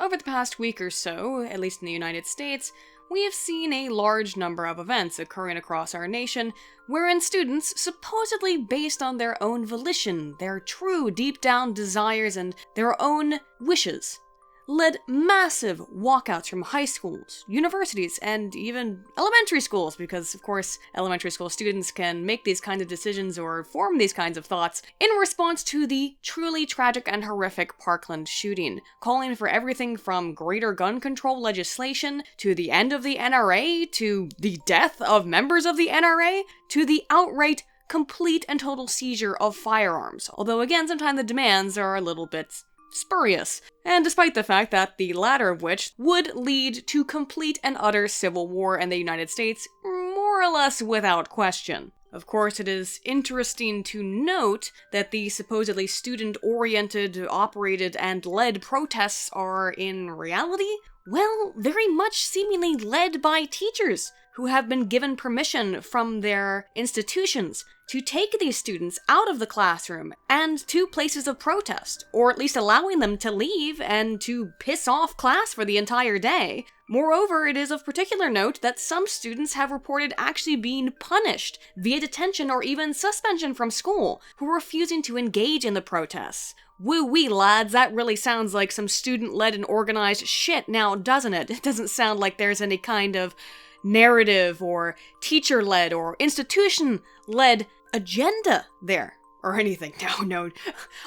over the past week or so, at least in the United States, we have seen a large number of events occurring across our nation wherein students, supposedly based on their own volition, their true deep-down desires, and their own wishes, led massive walkouts from high schools, universities, and even elementary schools, because, of course, elementary school students can make these kinds of decisions or form these kinds of thoughts in response to the truly tragic and horrific Parkland shooting, calling for everything from greater gun control legislation, to the end of the NRA, to the death of members of the NRA, to the outright complete and total seizure of firearms, although again, sometimes the demands are a little bit spurious, and despite the fact that the latter of which would lead to complete and utter civil war in the United States, more or less without question. Of course, it is interesting to note that the supposedly student-oriented, operated, and led protests are, in reality, well, very much seemingly led by teachers who have been given permission from their institutions to take these students out of the classroom and to places of protest, or at least allowing them to leave and to piss off class for the entire day. Moreover, it is of particular note that some students have reported actually being punished via detention or even suspension from school for refusing to engage in the protests. Woo-wee, lads, that really sounds like some student-led and organized shit now, doesn't it? It doesn't sound like there's any kind of narrative or teacher-led or institution-led agenda there, or anything. No,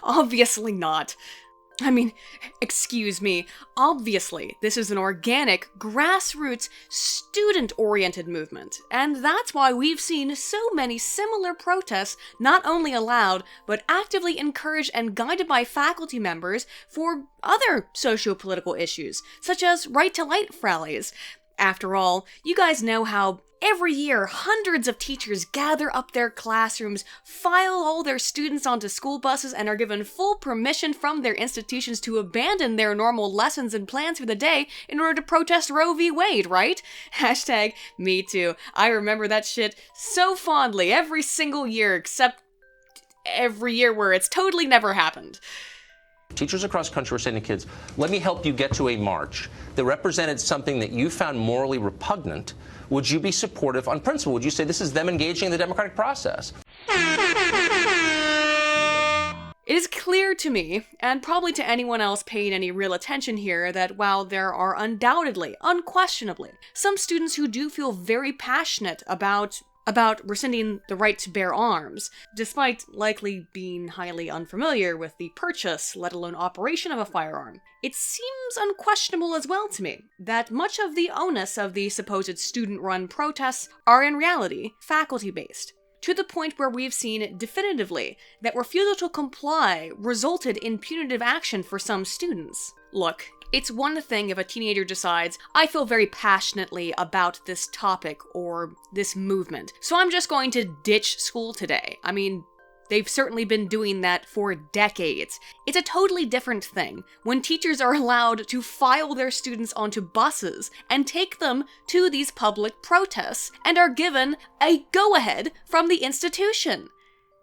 obviously not. I mean, excuse me, obviously this is an organic, grassroots, student-oriented movement, and that's why we've seen so many similar protests not only allowed, but actively encouraged and guided by faculty members for other socio-political issues, such as right-to-life rallies. After all, you guys know how every year hundreds of teachers gather up their classrooms, file all their students onto school buses, and are given full permission from their institutions to abandon their normal lessons and plans for the day in order to protest Roe v. Wade, right? Hashtag me too. I remember that shit so fondly every single year, except every year where it's totally never happened. Teachers across the country were saying to kids, let me help you get to a march that represented something that you found morally repugnant. Would you be supportive on principle? Would you say this is them engaging in the democratic process? It is clear to me, and probably to anyone else paying any real attention here, that while there are undoubtedly, unquestionably, some students who do feel very passionate about rescinding the right to bear arms, despite likely being highly unfamiliar with the purchase, let alone operation of a firearm. It seems unquestionable as well to me that much of the onus of the supposed student-run protests are in reality faculty-based, to the point where we've seen definitively that refusal to comply resulted in punitive action for some students. Look, it's one thing if a teenager decides, I feel very passionately about this topic or this movement, so I'm just going to ditch school today. I mean, they've certainly been doing that for decades. It's a totally different thing when teachers are allowed to file their students onto buses and take them to these public protests and are given a go-ahead from the institution.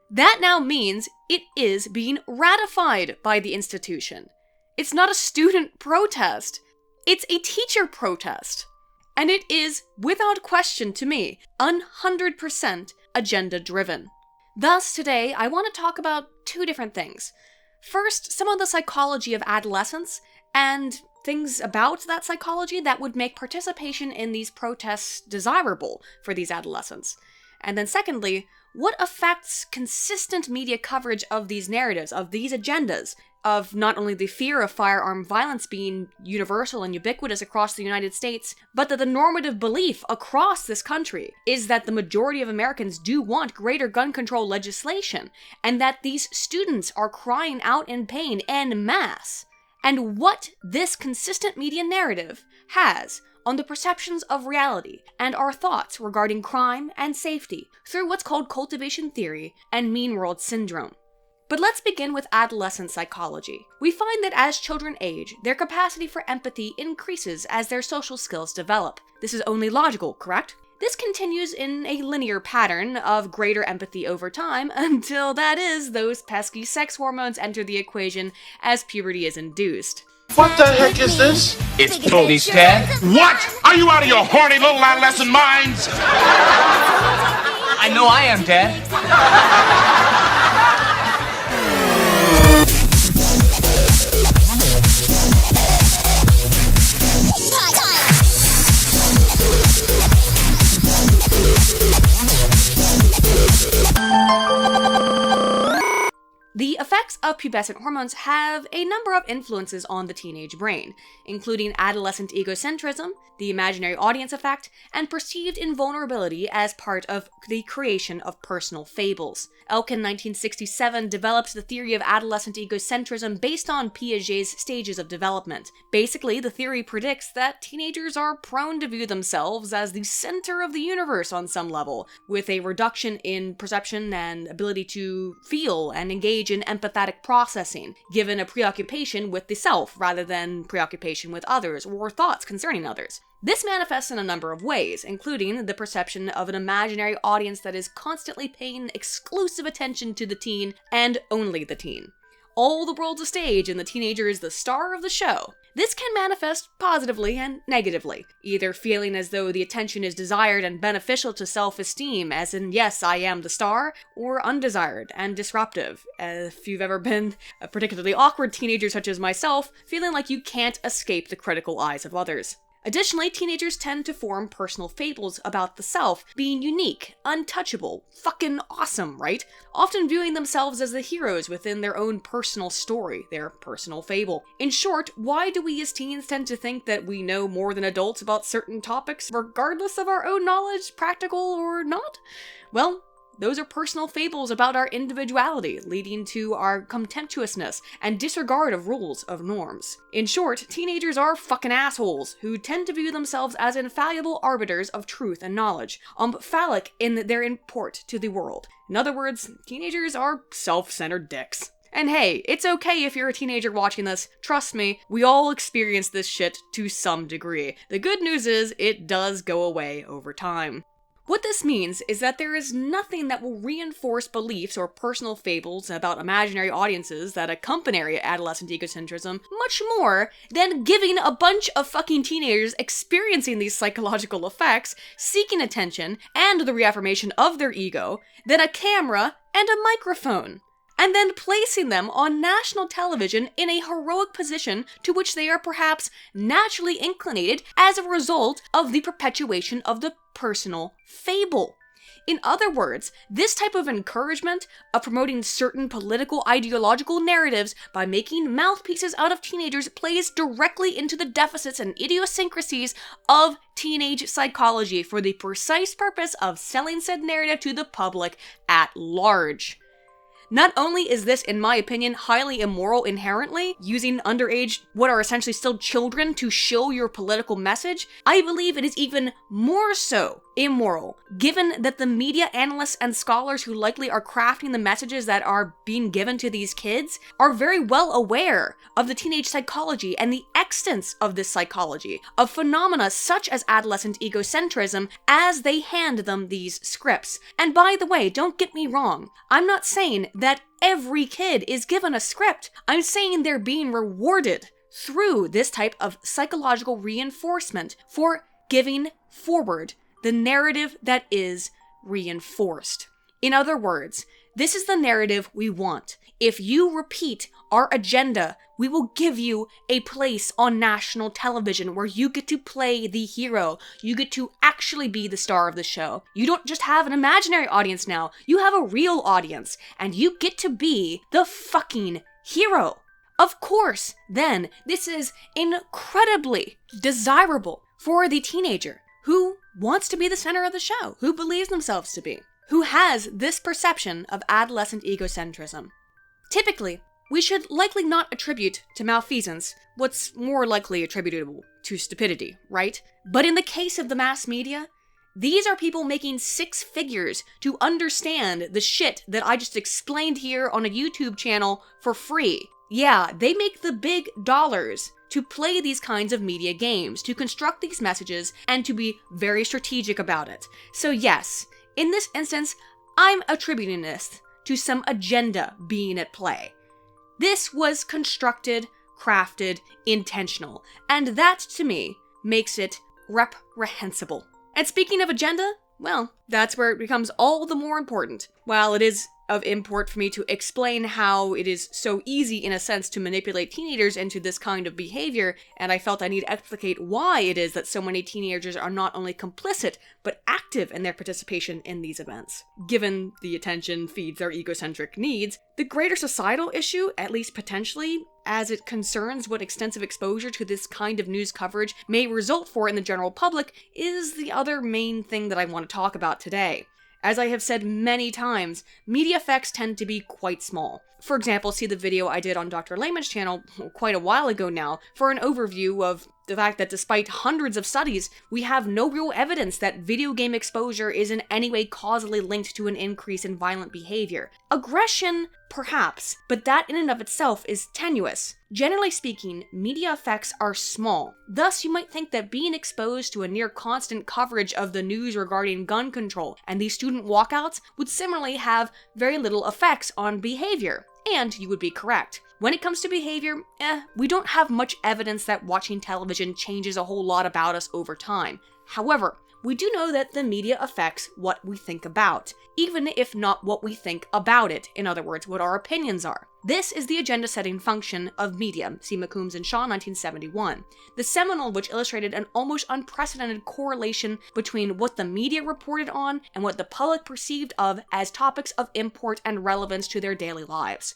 That now means it is being ratified by the institution. It's not a student protest. It's a teacher protest. And it is, without question to me, 100% agenda-driven. Thus, today, I want to talk about two different things. First, some of the psychology of adolescence, and things about that psychology that would make participation in these protests desirable for these adolescents. And then secondly, what affects consistent media coverage of these narratives, of these agendas, of not only the fear of firearm violence being universal and ubiquitous across the United States, but that the normative belief across this country is that the majority of Americans do want greater gun control legislation, and that these students are crying out in pain en masse, and what this consistent media narrative has on the perceptions of reality and our thoughts regarding crime and safety through what's called cultivation theory and mean world syndrome. But let's begin with adolescent psychology. We find that as children age, their capacity for empathy increases as their social skills develop. This is only logical, correct? This continues in a linear pattern of greater empathy over time until, that is, those pesky sex hormones enter the equation as puberty is induced. What the heck is this? It's police, Dad. What? Are you out of your horny little adolescent minds? I know I am, Dad. The effects of pubescent hormones have a number of influences on the teenage brain, including adolescent egocentrism, the imaginary audience effect, and perceived invulnerability as part of the creation of personal fables. Elkind 1967 developed the theory of adolescent egocentrism based on Piaget's stages of development. Basically, the theory predicts that teenagers are prone to view themselves as the center of the universe on some level, with a reduction in perception and ability to feel and engage in empathetic processing, given a preoccupation with the self rather than preoccupation with others or thoughts concerning others. This manifests in a number of ways, including the perception of an imaginary audience that is constantly paying exclusive attention to the teen and only the teen. All the world's a stage and the teenager is the star of the show. This can manifest positively and negatively, either feeling as though the attention is desired and beneficial to self-esteem, as in, yes, I am the star, or undesired and disruptive, if you've ever been a particularly awkward teenager such as myself, feeling like you can't escape the critical eyes of others. Additionally, teenagers tend to form personal fables about the self, being unique, untouchable, fucking awesome, right? Often viewing themselves as the heroes within their own personal story, their personal fable. In short, why do we as teens tend to think that we know more than adults about certain topics, regardless of our own knowledge, practical or not? Well, those are personal fables about our individuality, leading to our contemptuousness and disregard of rules of norms. In short, teenagers are fucking assholes who tend to view themselves as infallible arbiters of truth and knowledge, phallic in their import to the world. In other words, teenagers are self-centered dicks. And hey, it's okay if you're a teenager watching this. Trust me, we all experience this shit to some degree. The good news is, it does go away over time. What this means is that there is nothing that will reinforce beliefs or personal fables about imaginary audiences that accompany adolescent egocentrism much more than giving a bunch of fucking teenagers experiencing these psychological effects, seeking attention and the reaffirmation of their ego, than a camera and a microphone, and then placing them on national television in a heroic position to which they are perhaps naturally inclinated as a result of the perpetuation of the personal fable. In other words, this type of encouragement of promoting certain political ideological narratives by making mouthpieces out of teenagers plays directly into the deficits and idiosyncrasies of teenage psychology for the precise purpose of selling said narrative to the public at large. Not only is this, in my opinion, highly immoral inherently, using underage, what are essentially still children, to show your political message, I believe it is even more so immoral, given that the media analysts and scholars who likely are crafting the messages that are being given to these kids are very well aware of the teenage psychology and the extents of this psychology, of phenomena such as adolescent egocentrism, as they hand them these scripts. And by the way, don't get me wrong, I'm not saying that every kid is given a script. I'm saying they're being rewarded through this type of psychological reinforcement for giving forward the narrative that is reinforced. In other words, this is the narrative we want. If you repeat our agenda, we will give you a place on national television where you get to play the hero. You get to actually be the star of the show. You don't just have an imaginary audience now, you have a real audience, and you get to be the fucking hero. Of course, then, this is incredibly desirable for the teenager who wants to be the center of the show, who believes themselves to be, who has this perception of adolescent egocentrism. Typically, we should likely not attribute to malfeasance what's more likely attributable to stupidity, right? But in the case of the mass media, these are people making six figures to understand the shit that I just explained here on a YouTube channel for free. Yeah, they make the big dollars to play these kinds of media games, to construct these messages, and to be very strategic about it. So yes, in this instance, I'm attributing this to some agenda being at play. This was constructed, crafted, intentional. And that, to me, makes it reprehensible. And speaking of agenda, well, that's where it becomes all the more important. While it is of import for me to explain how it is so easy, in a sense, to manipulate teenagers into this kind of behavior, and I felt I need to explicate why it is that so many teenagers are not only complicit, but active in their participation in these events. Given the attention feeds their egocentric needs, the greater societal issue, at least potentially, as it concerns what extensive exposure to this kind of news coverage may result for in the general public, is the other main thing that I want to talk about today. As I have said many times, media effects tend to be quite small. For example, see the video I did on Dr. Lehman's channel quite a while ago now for an overview of the fact that despite hundreds of studies, we have no real evidence that video game exposure is in any way causally linked to an increase in violent behavior. Aggression, perhaps, but that in and of itself is tenuous. Generally speaking, media effects are small. Thus, you might think that being exposed to a near constant coverage of the news regarding gun control and these student walkouts would similarly have very little effects on behavior. And you would be correct. When it comes to behavior, we don't have much evidence that watching television changes a whole lot about us over time. However, we do know that the media affects what we think about, even if not what we think about it, in other words, what our opinions are. This is the agenda-setting function of media, see McCombs and Shaw, 1971. The seminal which illustrated an almost unprecedented correlation between what the media reported on and what the public perceived of as topics of import and relevance to their daily lives.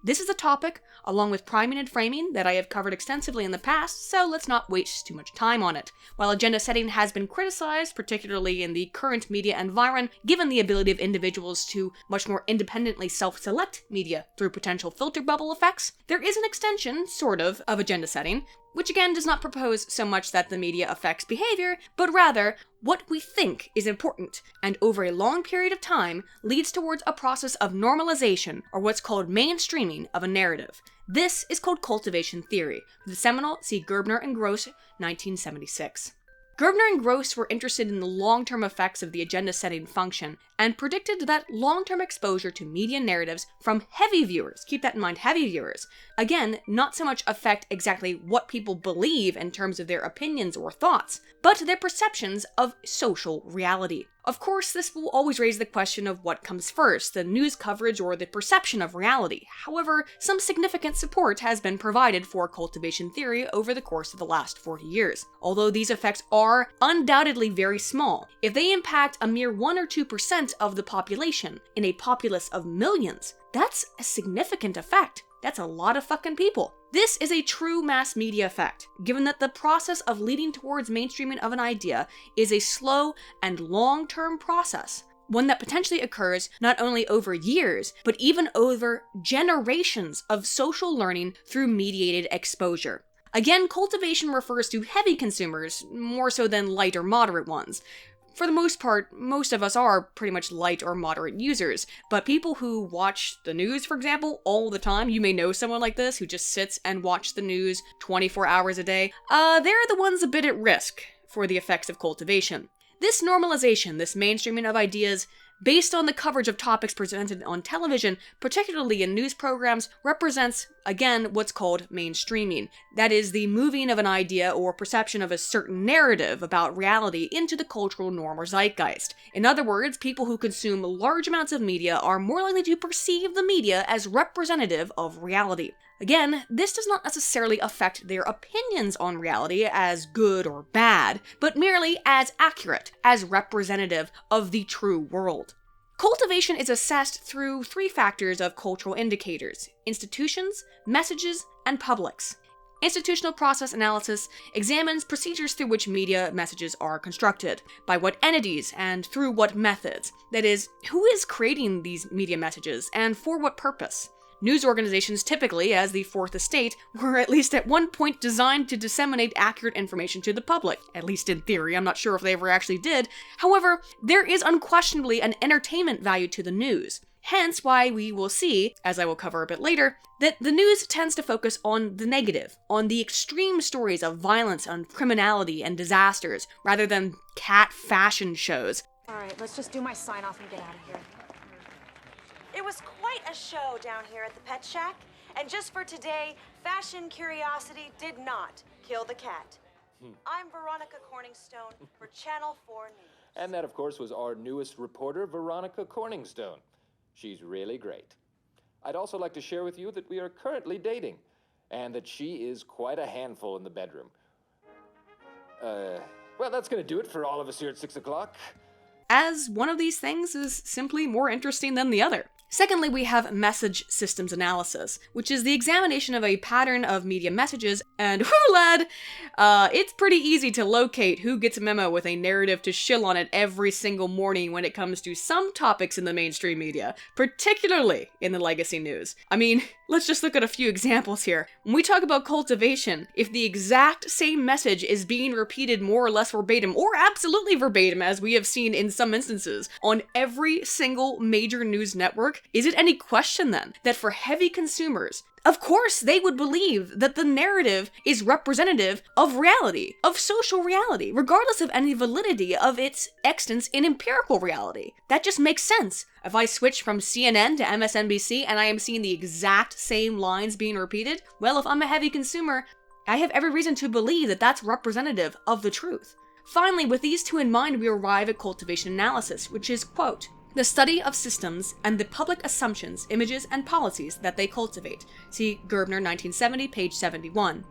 This is a topic, along with priming and framing, that I have covered extensively in the past, so let's not waste too much time on it. While agenda setting has been criticized, particularly in the current media environment, given the ability of individuals to much more independently self-select media through potential filter bubble effects, there is an extension, sort of agenda setting, which again does not propose so much that the media affects behavior, but rather what we think is important, and over a long period of time leads towards a process of normalization, or what's called mainstreaming of a narrative. This is called cultivation theory. For the seminal, see Gerbner and Gross, 1976. Gerbner and Gross were interested in the long-term effects of the agenda-setting function, and predicted that long-term exposure to media narratives from heavy viewers, keep that in mind, heavy viewers, again, not so much affect exactly what people believe in terms of their opinions or thoughts, but their perceptions of social reality. Of course, this will always raise the question of what comes first, the news coverage or the perception of reality. However, some significant support has been provided for cultivation theory over the course of the last 40 years. Although these effects are undoubtedly very small, if they impact a mere 1 or 2% of the population in a populace of millions, that's a significant effect. That's a lot of fucking people. This is a true mass media effect, given that the process of leading towards mainstreaming of an idea is a slow and long-term process, one that potentially occurs not only over years, but even over generations of social learning through mediated exposure. Again, cultivation refers to heavy consumers, more so than light or moderate ones. For the most part, most of us are pretty much light or moderate users, but people who watch the news, for example, all the time, you may know someone like this who just sits and watches the news 24 hours a day, they're the ones a bit at risk for the effects of cultivation. This normalization, this mainstreaming of ideas, based on the coverage of topics presented on television, particularly in news programs, represents, again, what's called mainstreaming. That is the moving of an idea or perception of a certain narrative about reality into the cultural norm or zeitgeist. In other words, people who consume large amounts of media are more likely to perceive the media as representative of reality. Again, this does not necessarily affect their opinions on reality as good or bad, but merely as accurate, as representative of the true world. Cultivation is assessed through 3 factors of cultural indicators: institutions, messages, and publics. Institutional process analysis examines procedures through which media messages are constructed, by what entities and through what methods. That is, who is creating these media messages and for what purpose? News organizations typically, as the Fourth Estate, were at least at one point designed to disseminate accurate information to the public. At least in theory, I'm not sure if they ever actually did. However, there is unquestionably an entertainment value to the news. Hence why we will see, as I will cover a bit later, that the news tends to focus on the negative, on the extreme stories of violence and criminality and disasters, rather than cat fashion shows. Alright, let's just do my sign-off and get out of here. It was quite a show down here at the Pet Shack, And just for today, fashion curiosity did not kill the cat. I'm Veronica Corningstone for Channel 4 News. And that, of course, was our newest reporter, Veronica Corningstone. She's really great. I'd also like to share with you that we are currently dating, and that she is quite a handful in the bedroom. Well, that's gonna do it for all of us here at 6 o'clock. As one of these things is simply more interesting than the other. Secondly, we have message systems analysis, which is the examination of a pattern of media messages, and whoo lad, it's pretty easy to locate who gets a memo with a narrative to shill on it every single morning when it comes to some topics in the mainstream media, particularly in the legacy news. I mean, let's just look at a few examples here. When we talk about cultivation, if the exact same message is being repeated more or less verbatim, or absolutely verbatim as we have seen in some instances, on every single major news network, is it any question then that for heavy consumers, of course they would believe that the narrative is representative of reality, of social reality, regardless of any validity of its existence in empirical reality. That just makes sense. If I switch from CNN to MSNBC and I am seeing the exact same lines being repeated, well, if I'm a heavy consumer, I have every reason to believe that that's representative of the truth. Finally, with these two in mind, we arrive at cultivation analysis, which is, quote, the study of systems and the public assumptions, images, and policies that they cultivate. See Gerbner, 1970, page 71.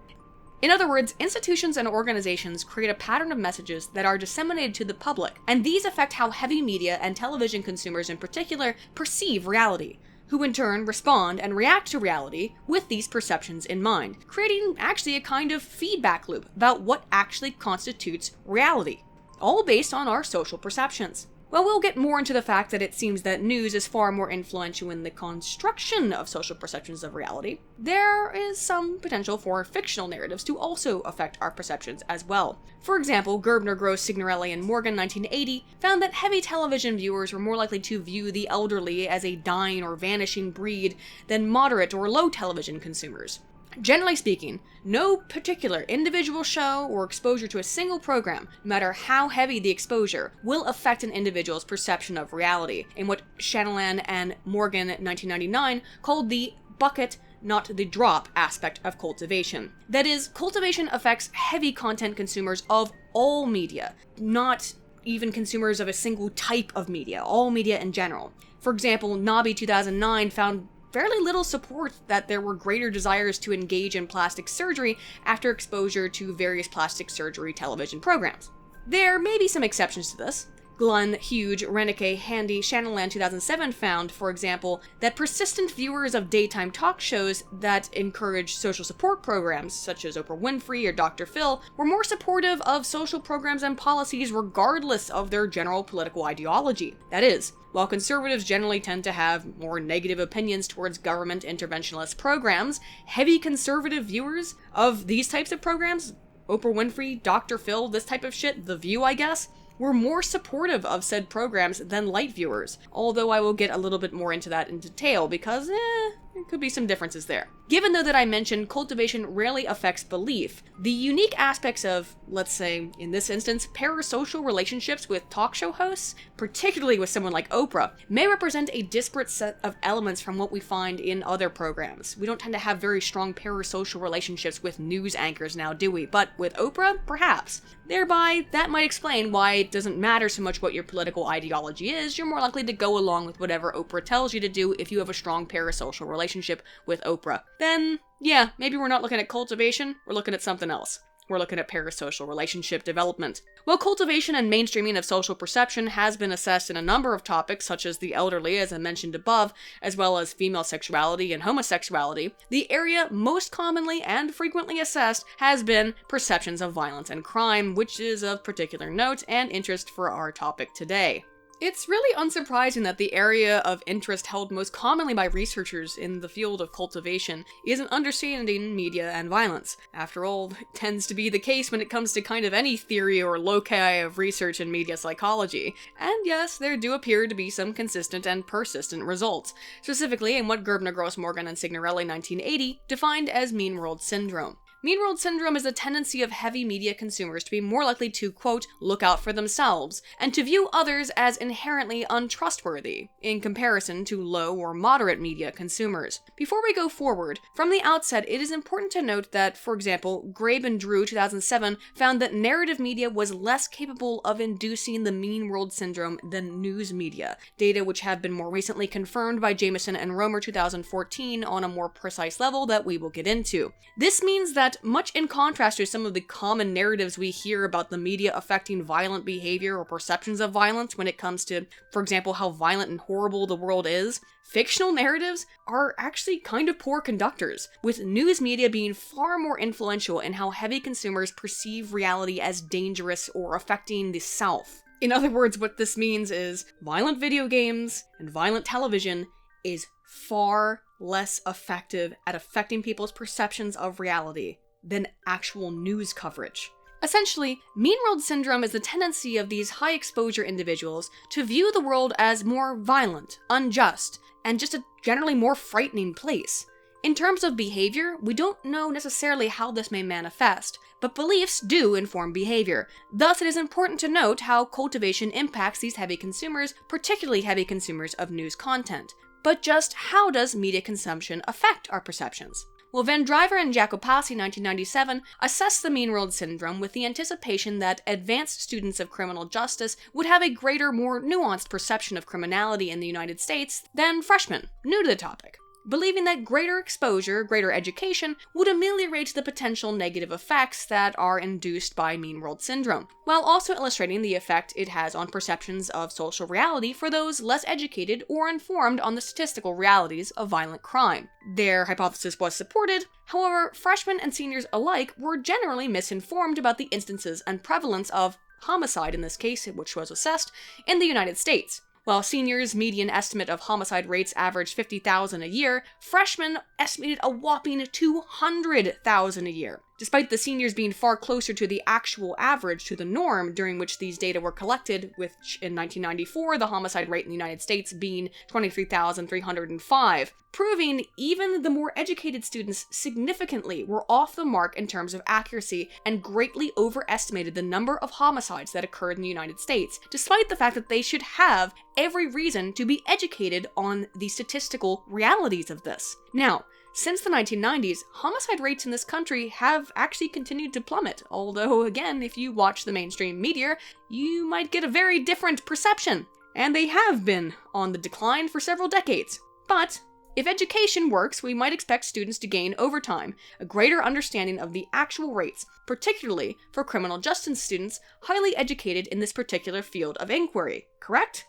In other words, institutions and organizations create a pattern of messages that are disseminated to the public, and these affect how heavy media and television consumers in particular perceive reality, who in turn respond and react to reality with these perceptions in mind, creating actually a kind of feedback loop about what actually constitutes reality, all based on our social perceptions. Well, we'll get more into the fact that it seems that news is far more influential in the construction of social perceptions of reality. There is some potential for fictional narratives to also affect our perceptions as well. For example, Gerbner, Gross, Signorelli, and Morgan, 1980, found that heavy television viewers were more likely to view the elderly as a dying or vanishing breed than moderate or low television consumers. Generally speaking, no particular individual show or exposure to a single program, no matter how heavy the exposure, will affect an individual's perception of reality, in what Shanalan and Morgan 1999 called the bucket, not the drop aspect of cultivation. That is, cultivation affects heavy content consumers of all media, not even consumers of a single type of media, all media in general. For example, Nobby 2009 found fairly little support that there were greater desires to engage in plastic surgery after exposure to various plastic surgery television programs. There may be some exceptions to this. Glenn, Huge, Renike, Handy, Shanalan 2007 found, for example, that persistent viewers of daytime talk shows that encourage social support programs, such as Oprah Winfrey or Dr. Phil, were more supportive of social programs and policies regardless of their general political ideology. That is, while conservatives generally tend to have more negative opinions towards government interventionist programs, heavy conservative viewers of these types of programs, Oprah Winfrey, Dr. Phil, this type of shit, The View, I guess, were more supportive of said programs than light viewers, although I will get a little bit more into that in detail because, there could be some differences there. Given though that I mentioned cultivation rarely affects belief, the unique aspects of, let's say, in this instance, parasocial relationships with talk show hosts, particularly with someone like Oprah, may represent a disparate set of elements from what we find in other programs. We don't tend to have very strong parasocial relationships with news anchors now, do we? But with Oprah, perhaps. Thereby, that might explain why it doesn't matter so much what your political ideology is, you're more likely to go along with whatever Oprah tells you to do if you have a strong parasocial relationship with Oprah. Then, yeah, maybe we're not looking at cultivation, we're looking at something else. We're looking at parasocial relationship development. While cultivation and mainstreaming of social perception has been assessed in a number of topics, such as the elderly, as I mentioned above, as well as female sexuality and homosexuality, the area most commonly and frequently assessed has been perceptions of violence and crime, which is of particular note and interest for our topic today. It's really unsurprising that the area of interest held most commonly by researchers in the field of cultivation is an understanding media and violence. After all, it tends to be the case when it comes to kind of any theory or loci of research in media psychology. And yes, there do appear to be some consistent and persistent results, specifically in what Gerbner, Gross, Morgan, and Signorelli 1980 defined as mean world syndrome. Mean World Syndrome is the tendency of heavy media consumers to be more likely to, quote, look out for themselves, and to view others as inherently untrustworthy, in comparison to low or moderate media consumers. Before we go forward, from the outset, it is important to note that, for example, Grabe and Drew 2007 found that narrative media was less capable of inducing the Mean World Syndrome than news media, data which have been more recently confirmed by Jameson and Romer 2014 on a more precise level that we will get into. This means that, much in contrast to some of the common narratives we hear about the media affecting violent behavior or perceptions of violence when it comes to, for example, how violent and horrible the world is, fictional narratives are actually kind of poor conductors, with news media being far more influential in how heavy consumers perceive reality as dangerous or affecting the South. In other words, what this means is violent video games and violent television is far less effective at affecting people's perceptions of reality than actual news coverage. Essentially, Mean World Syndrome is the tendency of these high-exposure individuals to view the world as more violent, unjust, and just a generally more frightening place. In terms of behavior, we don't know necessarily how this may manifest, but beliefs do inform behavior. Thus, it is important to note how cultivation impacts these heavy consumers, particularly heavy consumers of news content. But just how does media consumption affect our perceptions? Well, Van Driver and Jacopassi 1997 assessed the Mean World Syndrome with the anticipation that advanced students of criminal justice would have a greater, more nuanced perception of criminality in the United States than freshmen, new to the topic, believing that greater exposure, greater education, would ameliorate the potential negative effects that are induced by Mean World Syndrome, while also illustrating the effect it has on perceptions of social reality for those less educated or informed on the statistical realities of violent crime. Their hypothesis was supported, however, freshmen and seniors alike were generally misinformed about the instances and prevalence of homicide in this case, which was assessed, in the United States. While seniors' median estimate of homicide rates averaged 50,000 a year, freshmen estimated a whopping 200,000 a year. Despite the seniors being far closer to the actual average to the norm during which these data were collected, which in 1994 the homicide rate in the United States being 23,305, proving even the more educated students significantly were off the mark in terms of accuracy and greatly overestimated the number of homicides that occurred in the United States, despite the fact that they should have every reason to be educated on the statistical realities of this. Now, since the 1990s, homicide rates in this country have actually continued to plummet, although again, if you watch the mainstream media, you might get a very different perception. And they have been on the decline for several decades. But if education works, we might expect students to gain over time a greater understanding of the actual rates, particularly for criminal justice students highly educated in this particular field of inquiry, correct?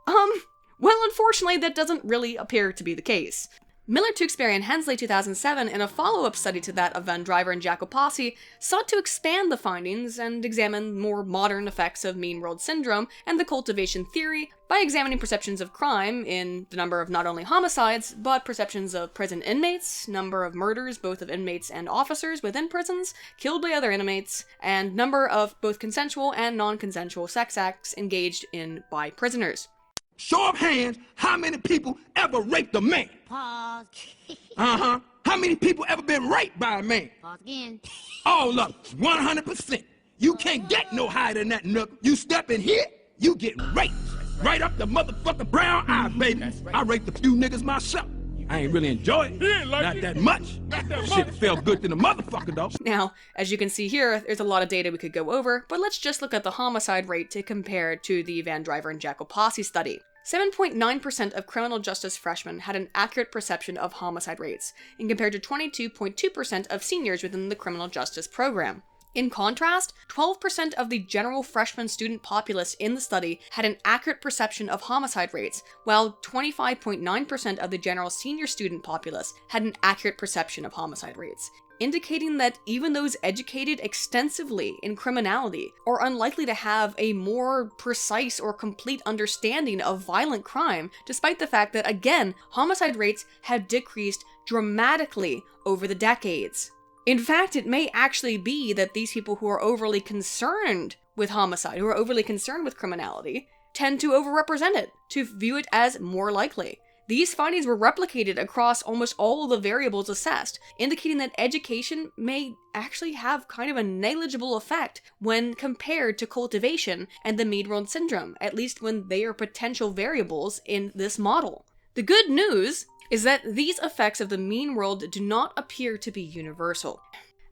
Well, unfortunately, that doesn't really appear to be the case. Miller, Tewksbury, and Hensley 2007, in a follow-up study to that of Van Driver and Jacopassi, sought to expand the findings and examine more modern effects of Mean World Syndrome and the cultivation theory by examining perceptions of crime in the number of not only homicides, but perceptions of prison inmates, number of murders both of inmates and officers within prisons, killed by other inmates, and number of both consensual and non-consensual sex acts engaged in by prisoners. Show of hands, how many people ever raped a man? Pause. How many people ever been raped by a man? Pause again. All of them, 100%. You can't get no higher than that, nook. You step in here, you get raped. Right up the motherfucking brown eye, baby. I raped a few niggas myself. I ain't really enjoy it. Not that much. Shit felt good to the motherfucker, though. Now, as you can see here, there's a lot of data we could go over, but let's just look at the homicide rate to compare to the Van Driver and Jacopassi study. 7.9% of criminal justice freshmen had an accurate perception of homicide rates, and compared to 22.2% of seniors within the criminal justice program. In contrast, 12% of the general freshman student populace in the study had an accurate perception of homicide rates, while 25.9% of the general senior student populace had an accurate perception of homicide rates, indicating that even those educated extensively in criminality are unlikely to have a more precise or complete understanding of violent crime, despite the fact that, again, homicide rates have decreased dramatically over the decades. In fact, it may actually be that these people who are overly concerned with homicide, who are overly concerned with criminality, tend to overrepresent it, to view it as more likely. These findings were replicated across almost all of the variables assessed, indicating that education may actually have kind of a negligible effect when compared to cultivation and the mean world syndrome, at least when they are potential variables in this model. The good news is that these effects of the mean world do not appear to be universal,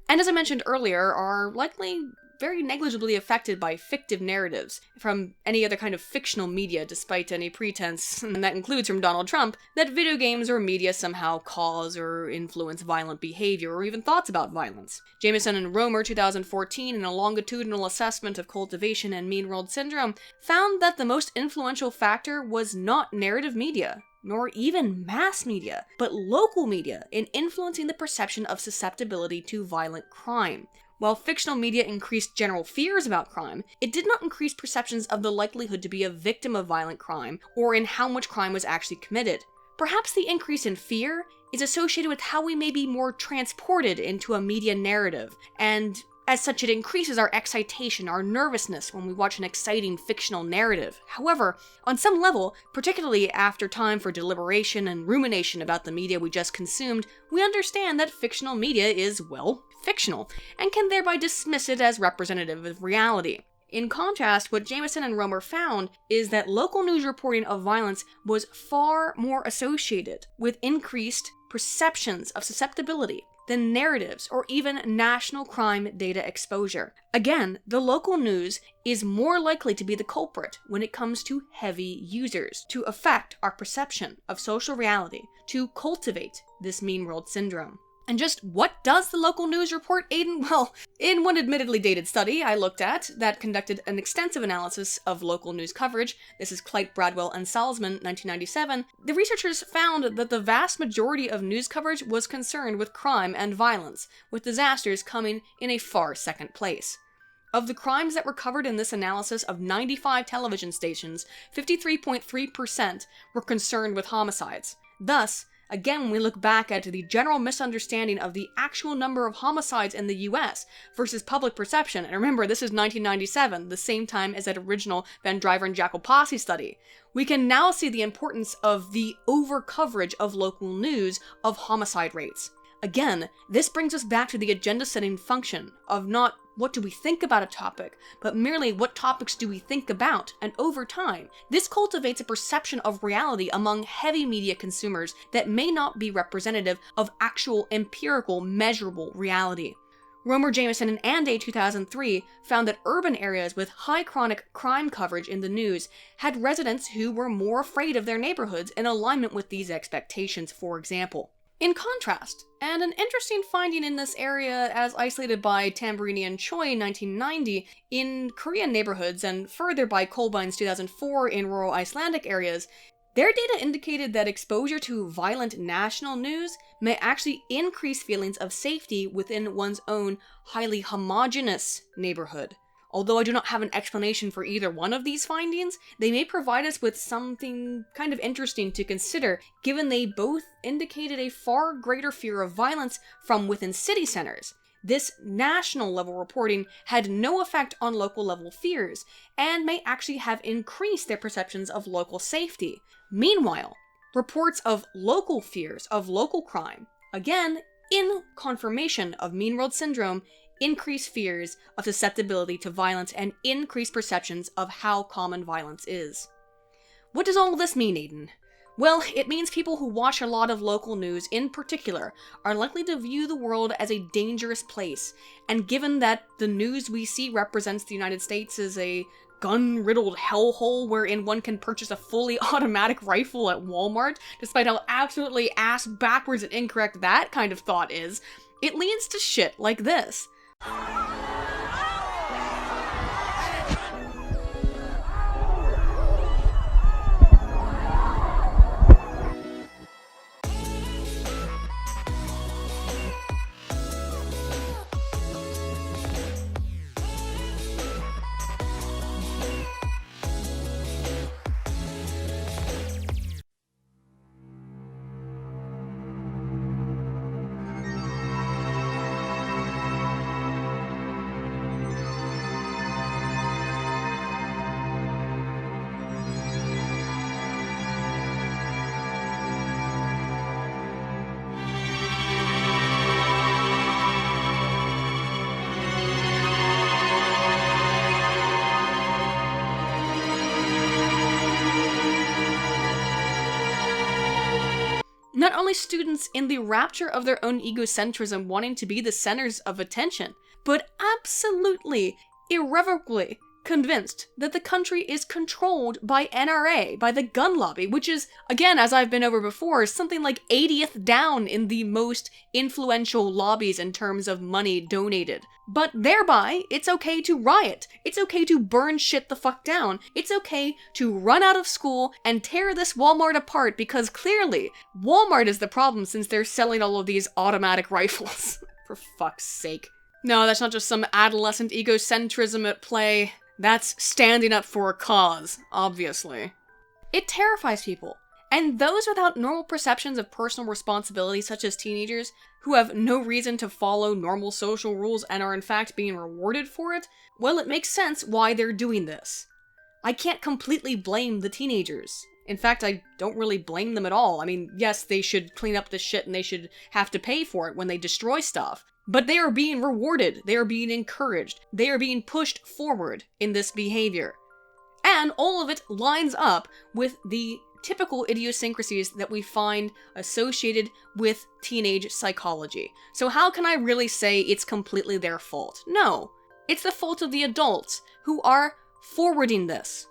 and as I mentioned earlier, are likely very negligibly affected by fictive narratives from any other kind of fictional media, despite any pretense, and that includes from Donald Trump, that video games or media somehow cause or influence violent behavior or even thoughts about violence. Jameson and Romer, 2014, in a longitudinal assessment of cultivation and mean world syndrome, found that the most influential factor was not narrative media, nor even mass media, but local media in influencing the perception of susceptibility to violent crime. While fictional media increased general fears about crime, it did not increase perceptions of the likelihood to be a victim of violent crime or in how much crime was actually committed. Perhaps the increase in fear is associated with how we may be more transported into a media narrative, and as such it increases our excitation, our nervousness when we watch an exciting fictional narrative. However, on some level, particularly after time for deliberation and rumination about the media we just consumed, we understand that fictional media is, well, fictional, and can thereby dismiss it as representative of reality. In contrast, what Jameson and Romer found is that local news reporting of violence was far more associated with increased perceptions of susceptibility than narratives or even national crime data exposure. Again, the local news is more likely to be the culprit when it comes to heavy users, to affect our perception of social reality, to cultivate this mean world syndrome. And just what does the local news report, Aiden? Well, in one admittedly dated study I looked at that conducted an extensive analysis of local news coverage, this is Clyte, Bradwell, and Salzman, 1997, the researchers found that the vast majority of news coverage was concerned with crime and violence, with disasters coming in a far second place. Of the crimes that were covered in this analysis of 95 television stations, 53.3% were concerned with homicides. Thus, again, when we look back at the general misunderstanding of the actual number of homicides in the US versus public perception, and remember, this is 1997, the same time as that original Van Driver and Jackal Posse study, we can now see the importance of the over-coverage of local news of homicide rates. Again, this brings us back to the agenda-setting function of not what do we think about a topic, but merely what topics do we think about, and over time, this cultivates a perception of reality among heavy media consumers that may not be representative of actual empirical, measurable reality. Romer, Jameson, and Anday, 2003, found that urban areas with high chronic crime coverage in the news had residents who were more afraid of their neighborhoods in alignment with these expectations, for example. In contrast, and an interesting finding in this area as isolated by Tamburini and Choi in 1990 in Korean neighborhoods and further by Kolbeins 2004 in rural Icelandic areas, their data indicated that exposure to violent national news may actually increase feelings of safety within one's own highly homogeneous neighborhood. Although I do not have an explanation for either one of these findings, they may provide us with something kind of interesting to consider, given they both indicated a far greater fear of violence from within city centers. This national level reporting had no effect on local level fears, and may actually have increased their perceptions of local safety. Meanwhile, reports of local fears of local crime, again, in confirmation of mean world syndrome, increase fears of susceptibility to violence and increase perceptions of how common violence is. What does all this mean, Aiden? Well, it means people who watch a lot of local news in particular are likely to view the world as a dangerous place, and given that the news we see represents the United States as a gun-riddled hellhole wherein one can purchase a fully automatic rifle at Walmart, despite how absolutely ass-backwards and incorrect that kind of thought is, it leads to shit like this. Not only students in the rapture of their own egocentrism wanting to be the centers of attention, but absolutely, irrevocably convinced that the country is controlled by NRA, by the gun lobby, which is, again, as I've been over before, something like 80th down in the most influential lobbies in terms of money donated. But thereby, it's okay to riot. It's okay to burn shit the fuck down. It's okay to run out of school and tear this Walmart apart because clearly, Walmart is the problem since they're selling all of these automatic rifles. For fuck's sake. No, that's not just some adolescent egocentrism at play. That's standing up for a cause, obviously. It terrifies people, and those without normal perceptions of personal responsibility, such as teenagers, who have no reason to follow normal social rules and are in fact being rewarded for it, well, it makes sense why they're doing this. I can't completely blame the teenagers. In fact, I don't really blame them at all. I mean, yes, they should clean up this shit and they should have to pay for it when they destroy stuff. But they are being rewarded, they are being encouraged, they are being pushed forward in this behavior. And all of it lines up with the typical idiosyncrasies that we find associated with teenage psychology. So how can I really say it's completely their fault? No, it's the fault of the adults who are forwarding this.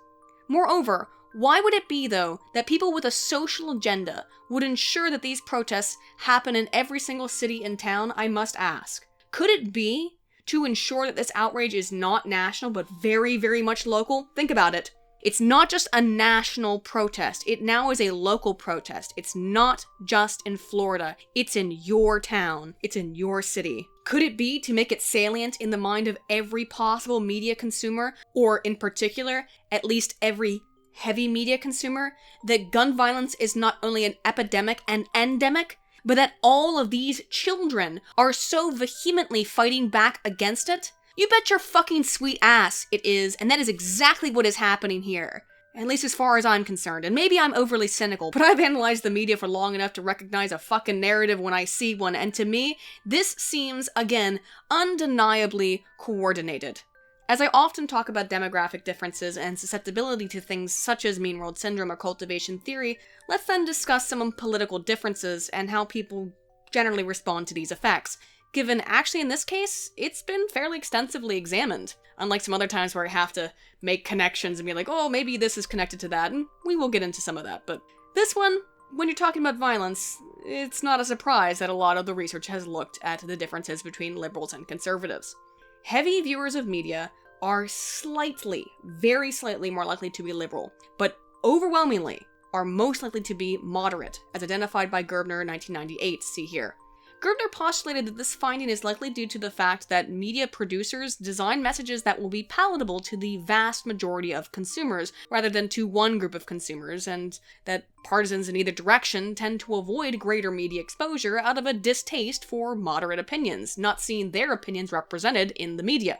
Moreover, why would it be, though, that people with a social agenda would ensure that these protests happen in every single city and town, I must ask? Could it be to ensure that this outrage is not national, but very, very much local? Think about it. It's not just a national protest. It now is a local protest. It's not just in Florida. It's in your town. It's in your city. Could it be to make it salient in the mind of every possible media consumer, or in particular, at least every heavy media consumer, that gun violence is not only an epidemic and endemic, but that all of these children are so vehemently fighting back against it? You bet your fucking sweet ass it is, and that is exactly what is happening here. At least as far as I'm concerned. And maybe I'm overly cynical, but I've analyzed the media for long enough to recognize a fucking narrative when I see one, and to me, this seems, again, undeniably coordinated. As I often talk about demographic differences and susceptibility to things such as mean world syndrome or cultivation theory, let's then discuss some political differences and how people generally respond to these effects. Given, actually in this case, it's been fairly extensively examined. Unlike some other times where I have to make connections and be like, oh, maybe this is connected to that, and we will get into some of that. But this one, when you're talking about violence, it's not a surprise that a lot of the research has looked at the differences between liberals and conservatives. Heavy viewers of media are slightly, very slightly more likely to be liberal, but overwhelmingly are most likely to be moderate, as identified by Gerbner in 1998, see here. Gerbner postulated that this finding is likely due to the fact that media producers design messages that will be palatable to the vast majority of consumers, rather than to one group of consumers, and that partisans in either direction tend to avoid greater media exposure out of a distaste for moderate opinions, not seeing their opinions represented in the media.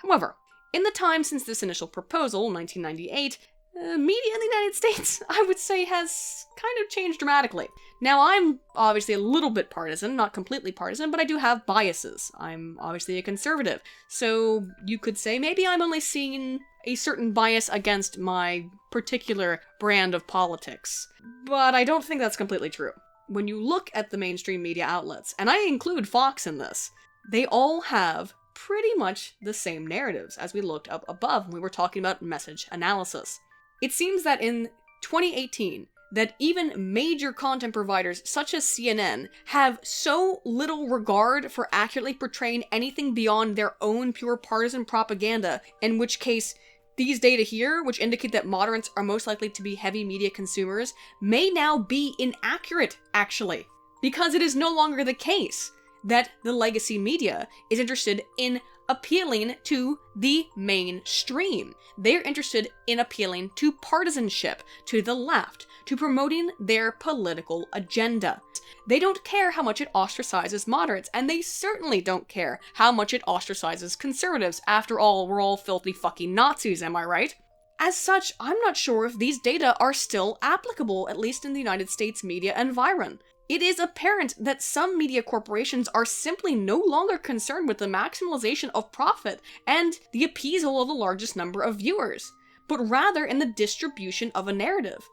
However, in the time since this initial proposal, 1998, media in the United States, I would say, has kind of changed dramatically. Now, I'm obviously a little bit partisan, not completely partisan, but I do have biases. I'm obviously a conservative, so you could say maybe I'm only seeing a certain bias against my particular brand of politics. But I don't think that's completely true. When you look at the mainstream media outlets, and I include Fox in this, they all have pretty much the same narratives as we looked up above when we were talking about message analysis. It seems that in 2018, that even major content providers such as CNN have so little regard for accurately portraying anything beyond their own pure partisan propaganda, in which case these data here, which indicate that moderates are most likely to be heavy media consumers, may now be inaccurate, actually, because it is no longer the case that the legacy media is interested in appealing to the mainstream. They're interested in appealing to partisanship, to the left, to promoting their political agenda. They don't care how much it ostracizes moderates, and they certainly don't care how much it ostracizes conservatives. After all, we're all filthy fucking Nazis, am I right? As such, I'm not sure if these data are still applicable, at least in the United States media environ. It is apparent that some media corporations are simply no longer concerned with the maximalization of profit and the appeasal of the largest number of viewers, but rather in the distribution of a narrative.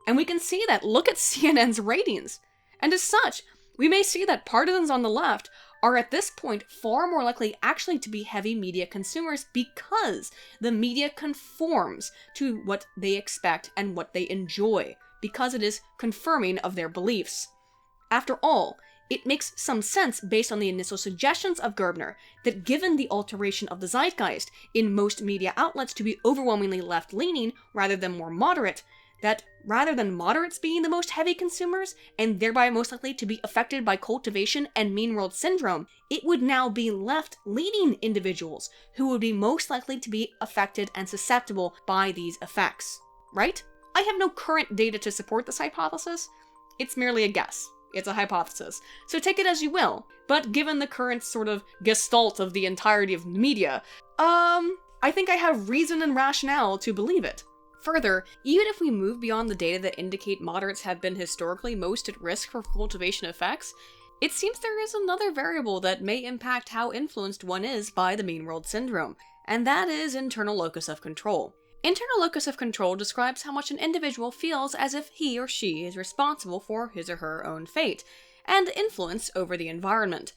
And we can see that. Look at CNN's ratings. And as such, we may see that partisans on the left are at this point far more likely actually to be heavy media consumers because the media conforms to what they expect and what they enjoy, because it is confirming of their beliefs. After all, it makes some sense based on the initial suggestions of Gerbner that given the alteration of the zeitgeist in most media outlets to be overwhelmingly left-leaning rather than more moderate, that rather than moderates being the most heavy consumers, and thereby most likely to be affected by cultivation and mean world syndrome, it would now be left-leaning individuals who would be most likely to be affected and susceptible by these effects. Right? I have no current data to support this hypothesis. It's merely a guess. It's a hypothesis. So take it as you will. But given the current sort of gestalt of the entirety of media, I think I have reason and rationale to believe it. Further, even if we move beyond the data that indicate moderates have been historically most at risk for cultivation effects, it seems there is another variable that may impact how influenced one is by the mean world syndrome, and that is internal locus of control. Internal locus of control describes how much an individual feels as if he or she is responsible for his or her own fate, and influence over the environment.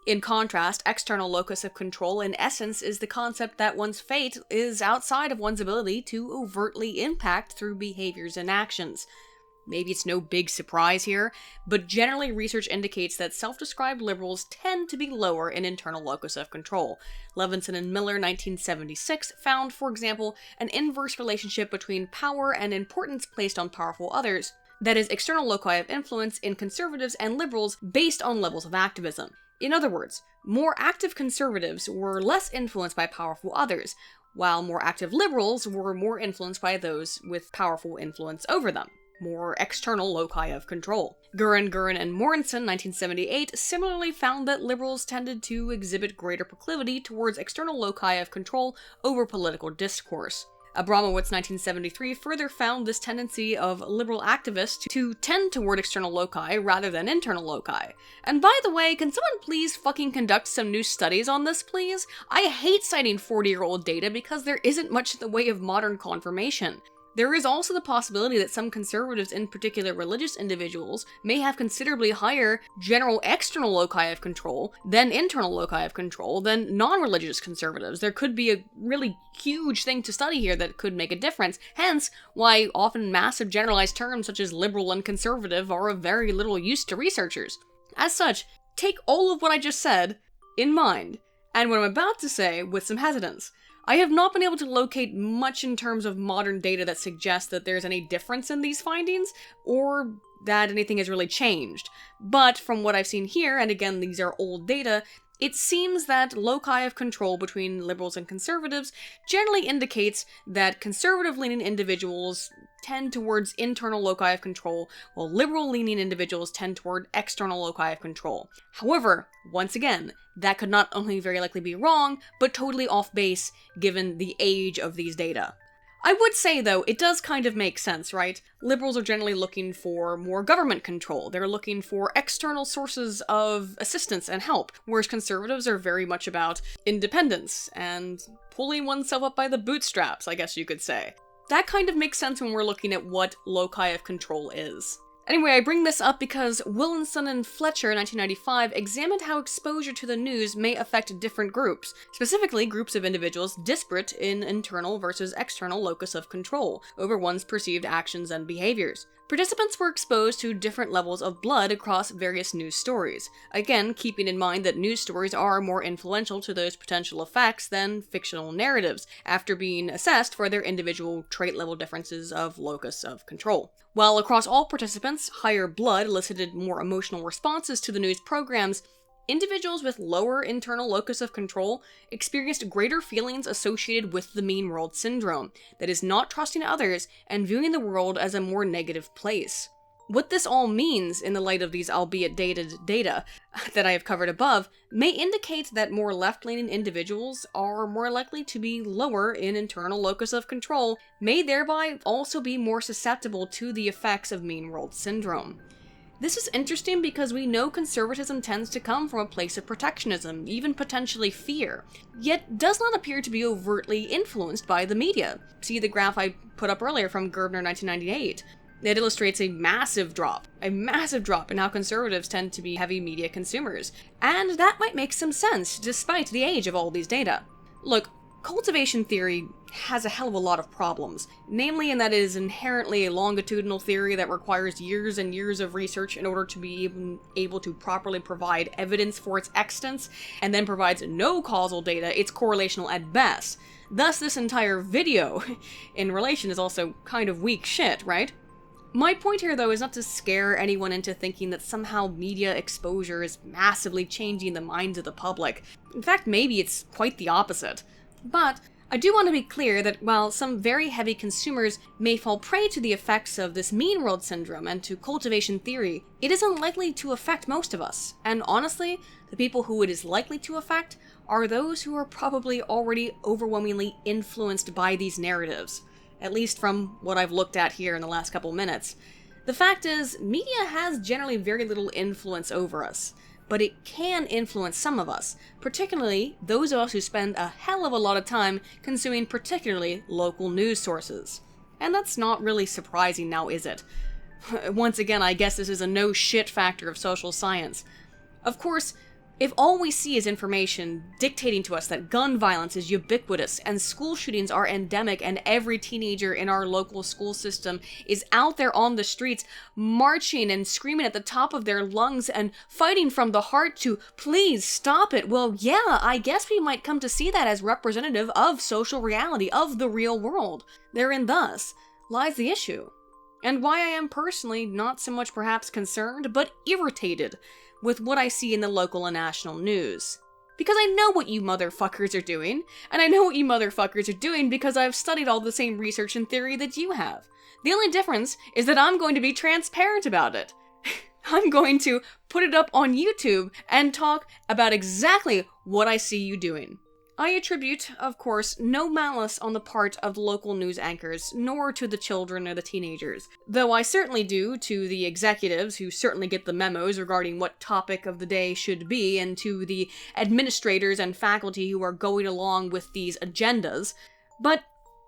In contrast, external locus of control in essence is the concept that one's fate is outside of one's ability to overtly impact through behaviors and actions. Maybe it's no big surprise here, but generally research indicates that self-described liberals tend to be lower in internal locus of control. Levinson and Miller, 1976, found, for example, an inverse relationship between power and importance placed on powerful others, that is, external loci of influence in conservatives and liberals based on levels of activism. In other words, more active conservatives were less influenced by powerful others, while more active liberals were more influenced by those with powerful influence over them. More external loci of control. Gurin, and Morenson, 1978, similarly found that liberals tended to exhibit greater proclivity towards external loci of control over political discourse. Abramowitz, 1973, further found this tendency of liberal activists to tend toward external loci rather than internal loci. And by the way, can someone please fucking conduct some new studies on this, please? I hate citing 40-year-old data because there isn't much in the way of modern confirmation. There is also the possibility that some conservatives, in particular religious individuals, may have considerably higher general external loci of control than internal loci of control than non-religious conservatives. There could be a really huge thing to study here that could make a difference, hence why often massive generalized terms such as liberal and conservative are of very little use to researchers. As such, take all of what I just said in mind, and what I'm about to say with some hesitance. I have not been able to locate much in terms of modern data that suggests that there's any difference in these findings, or that anything has really changed. But from what I've seen here, and again these are old data, it seems that loci of control between liberals and conservatives generally indicates that conservative-leaning individuals tend towards internal loci of control, while liberal-leaning individuals tend toward external loci of control. However, once again, that could not only very likely be wrong, but totally off base given the age of these data. I would say, though, it does kind of make sense, right? Liberals are generally looking for more government control. They're looking for external sources of assistance and help, whereas conservatives are very much about independence and pulling oneself up by the bootstraps, I guess you could say. That kind of makes sense when we're looking at what loci of control is. Anyway, I bring this up because Willinson and Fletcher, 1995, examined how exposure to the news may affect different groups, specifically groups of individuals disparate in internal versus external locus of control over one's perceived actions and behaviors. Participants were exposed to different levels of blood across various news stories, again keeping in mind that news stories are more influential to those potential effects than fictional narratives, after being assessed for their individual trait-level differences of locus of control. While across all participants, higher blood elicited more emotional responses to the news programs, individuals with lower internal locus of control experienced greater feelings associated with the mean world syndrome, that is not trusting others and viewing the world as a more negative place. What this all means in the light of these albeit dated data that I have covered above may indicate that more left-leaning individuals are more likely to be lower in internal locus of control, may thereby also be more susceptible to the effects of mean world syndrome. This is interesting because we know conservatism tends to come from a place of protectionism, even potentially fear, yet does not appear to be overtly influenced by the media. See the graph I put up earlier from Gerbner 1998. It illustrates a massive drop in how conservatives tend to be heavy media consumers. And that might make some sense, despite the age of all these data. Look, cultivation theory has a hell of a lot of problems, namely in that it is inherently a longitudinal theory that requires years and years of research in order to be even able to properly provide evidence for its existence, and then provides no causal data, it's correlational at best. Thus, this entire video in relation is also kind of weak shit, right? My point here, though, is not to scare anyone into thinking that somehow media exposure is massively changing the minds of the public. In fact, maybe it's quite the opposite. But I do want to be clear that while some very heavy consumers may fall prey to the effects of this mean world syndrome and to cultivation theory, it is unlikely to affect most of us. And honestly, the people who it is likely to affect are those who are probably already overwhelmingly influenced by these narratives. At least from what I've looked at here in the last couple minutes. The fact is, media has generally very little influence over us, but it can influence some of us, particularly those of us who spend a hell of a lot of time consuming particularly local news sources. And that's not really surprising now, is it? Once again, I guess this is a no-shit factor of social science. Of course, if all we see is information dictating to us that gun violence is ubiquitous and school shootings are endemic and every teenager in our local school system is out there on the streets marching and screaming at the top of their lungs and fighting from the heart to please stop it, well, yeah, I guess we might come to see that as representative of social reality, of the real world. Therein thus lies the issue. And why I am personally not so much perhaps concerned, but irritated with what I see in the local and national news. Because I know what you motherfuckers are doing, and I know what you motherfuckers are doing because I've studied all the same research and theory that you have. The only difference is that I'm going to be transparent about it. I'm going to put it up on YouTube and talk about exactly what I see you doing. I attribute, of course, no malice on the part of the local news anchors, nor to the children or the teenagers, though I certainly do to the executives who certainly get the memos regarding what topic of the day should be, and to the administrators and faculty who are going along with these agendas, but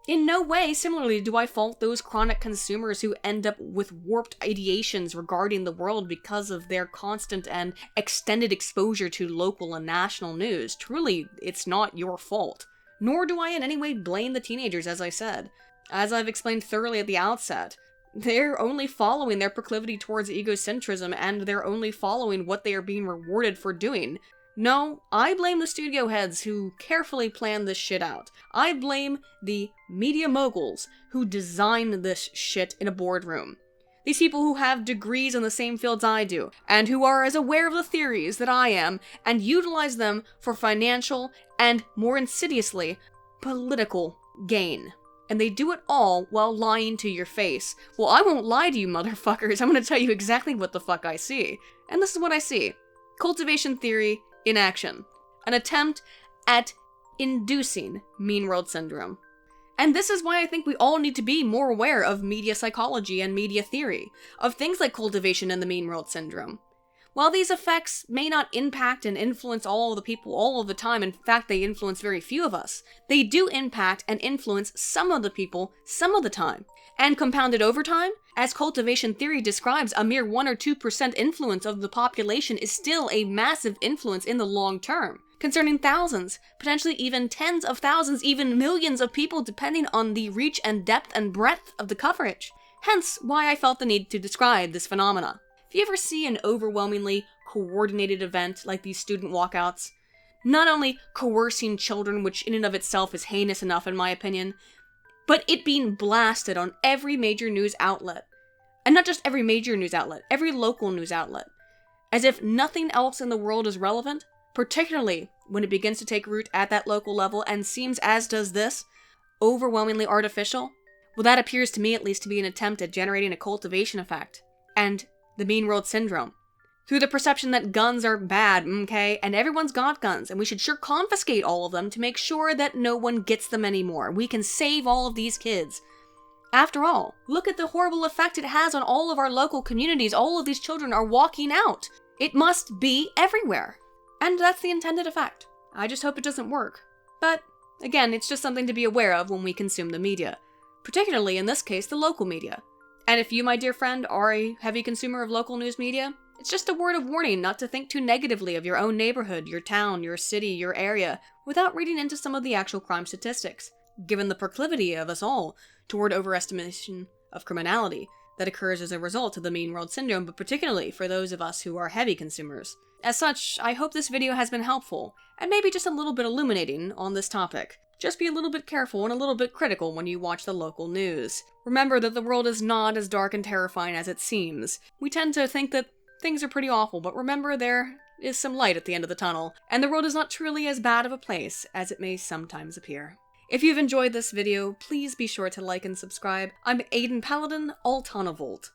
in no way, similarly, do I fault those chronic consumers who end up with warped ideations regarding the world because of their constant and extended exposure to local and national news. Truly, it's not your fault. Nor do I in any way blame the teenagers, as I said. As I've explained thoroughly at the outset, they're only following their proclivity towards egocentrism, and they're only following what they are being rewarded for doing. No, I blame the studio heads who carefully planned this shit out. I blame the media moguls who designed this shit in a boardroom. These people who have degrees in the same fields I do, and who are as aware of the theories that I am, and utilize them for financial, and more insidiously, political gain. And they do it all while lying to your face. Well, I won't lie to you, motherfuckers. I'm gonna tell you exactly what the fuck I see. And this is what I see. Cultivation theory in action. An attempt at inducing mean world syndrome. And this is why I think we all need to be more aware of media psychology and media theory, of things like cultivation and the mean world syndrome. While these effects may not impact and influence all of the people all of the time, in fact they influence very few of us, they do impact and influence some of the people some of the time. And compounded over time, as cultivation theory describes, a mere 1 or 2% influence of the population is still a massive influence in the long term, concerning thousands, potentially even tens of thousands, even millions of people depending on the reach and depth and breadth of the coverage. Hence why I felt the need to describe this phenomena. If you ever see an overwhelmingly coordinated event like these student walkouts, not only coercing children, which in and of itself is heinous enough in my opinion, but it being blasted on every major news outlet. And not just every major news outlet, every local news outlet. As if nothing else in the world is relevant, particularly when it begins to take root at that local level and seems, as does this, overwhelmingly artificial. Well, that appears to me at least to be an attempt at generating a cultivation effect. And the mean world syndrome. Through the perception that guns are bad, okay, and everyone's got guns, and we should sure confiscate all of them to make sure that no one gets them anymore. We can save all of these kids. After all, look at the horrible effect it has on all of our local communities. All of these children are walking out. It must be everywhere. And that's the intended effect. I just hope it doesn't work. But, again, it's just something to be aware of when we consume the media. Particularly, in this case, the local media. And if you, my dear friend, are a heavy consumer of local news media, it's just a word of warning not to think too negatively of your own neighborhood, your town, your city, your area, without reading into some of the actual crime statistics, given the proclivity of us all toward overestimation of criminality that occurs as a result of the mean world syndrome, but particularly for those of us who are heavy consumers. As such, I hope this video has been helpful, and maybe just a little bit illuminating on this topic. Just be a little bit careful and a little bit critical when you watch the local news. Remember that the world is not as dark and terrifying as it seems. We tend to think that things are pretty awful, but remember there is some light at the end of the tunnel, and the world is not truly as bad of a place as it may sometimes appear. If you've enjoyed this video, please be sure to like and subscribe. I'm Aiden Paladin, Altana Volt.